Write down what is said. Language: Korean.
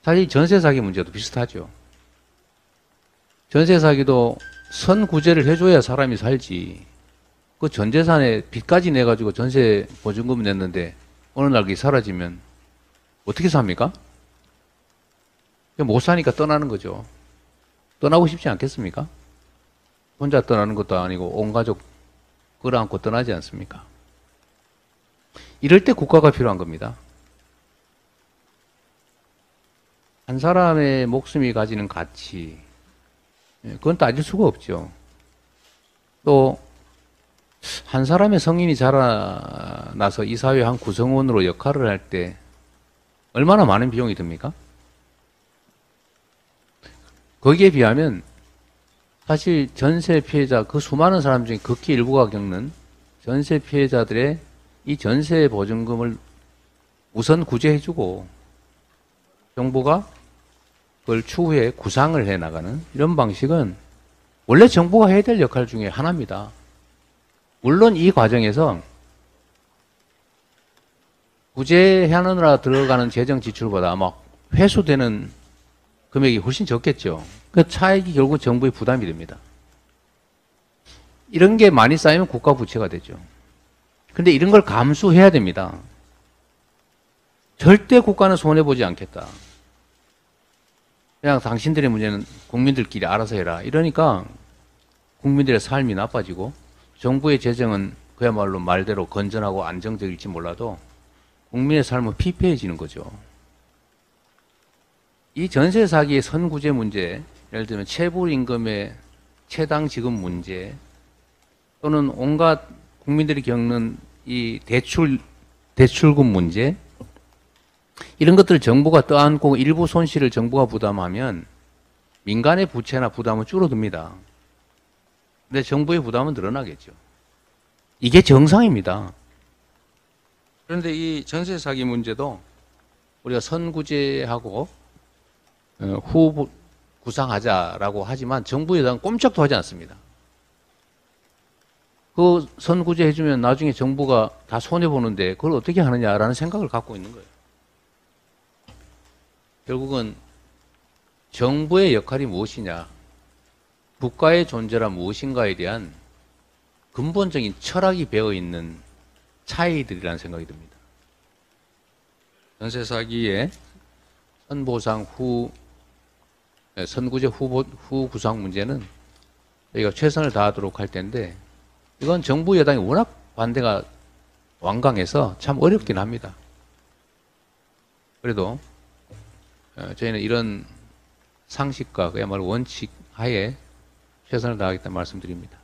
사실 전세 사기 문제도 비슷하죠. 전세 사기도 선구제를 해줘야 사람이 살지. 그 전 재산에 빚까지 내가지고 전세 보증금 냈는데 어느 날 그게 사라지면 어떻게 삽니까? 못 사니까 떠나는 거죠. 떠나고 싶지 않겠습니까? 혼자 떠나는 것도 아니고 온 가족 끌어안고 떠나지 않습니까? 이럴 때 국가가 필요한 겁니다. 한 사람의 목숨이 가지는 가치, 그건 따질 수가 없죠. 또 한 사람의 성인이 자라나서 이 사회의 한 구성원으로 역할을 할 때 얼마나 많은 비용이 듭니까? 거기에 비하면 사실 전세 피해자, 그 수많은 사람 중에 극히 일부가 겪는 전세 피해자들의 이 전세 보증금을 우선 구제해주고 정부가 그걸 추후에 구상을 해 나가는 이런 방식은 원래 정부가 해야 될 역할 중에 하나입니다. 물론 이 과정에서 구제하느라 들어가는 재정 지출보다 아마 회수되는 금액이 훨씬 적겠죠. 그 차익이 결국 정부의 부담이 됩니다. 이런 게 많이 쌓이면 국가 부채가 되죠. 근데 이런 걸 감수해야 됩니다. 절대 국가는 손해보지 않겠다. 그냥 당신들의 문제는 국민들끼리 알아서 해라. 이러니까 국민들의 삶이 나빠지고 정부의 재정은 그야말로 말대로 건전하고 안정적일지 몰라도 국민의 삶은 피폐해지는 거죠. 이 전세 사기의 선구제 문제, 예를 들면 체불임금의 최당 지급 문제, 또는 온갖 국민들이 겪는 이 대출금 문제, 이런 것들을 정부가 떠안고 일부 손실을 정부가 부담하면 민간의 부채나 부담은 줄어듭니다. 근데 정부의 부담은 늘어나겠죠. 이게 정상입니다. 그런데 이 전세 사기 문제도 우리가 선구제하고 후 구상하자라고 하지만 정부 여당은 꼼짝도 하지 않습니다. 그 선구제 해주면 나중에 정부가 다 손해보는데 그걸 어떻게 하느냐라는 생각을 갖고 있는 거예요. 결국은 정부의 역할이 무엇이냐, 국가의 존재란 무엇인가에 대한 근본적인 철학이 배어있는 차이들이라는 생각이 듭니다. 전세 사기의 선보상 선구제 후 구상 문제는 저희가 최선을 다하도록 할 텐데, 이건 정부 여당이 워낙 반대가 완강해서 참 어렵긴 합니다. 그래도 저희는 이런 상식과 그야말로 원칙 하에 최선을 다하겠다는 말씀드립니다.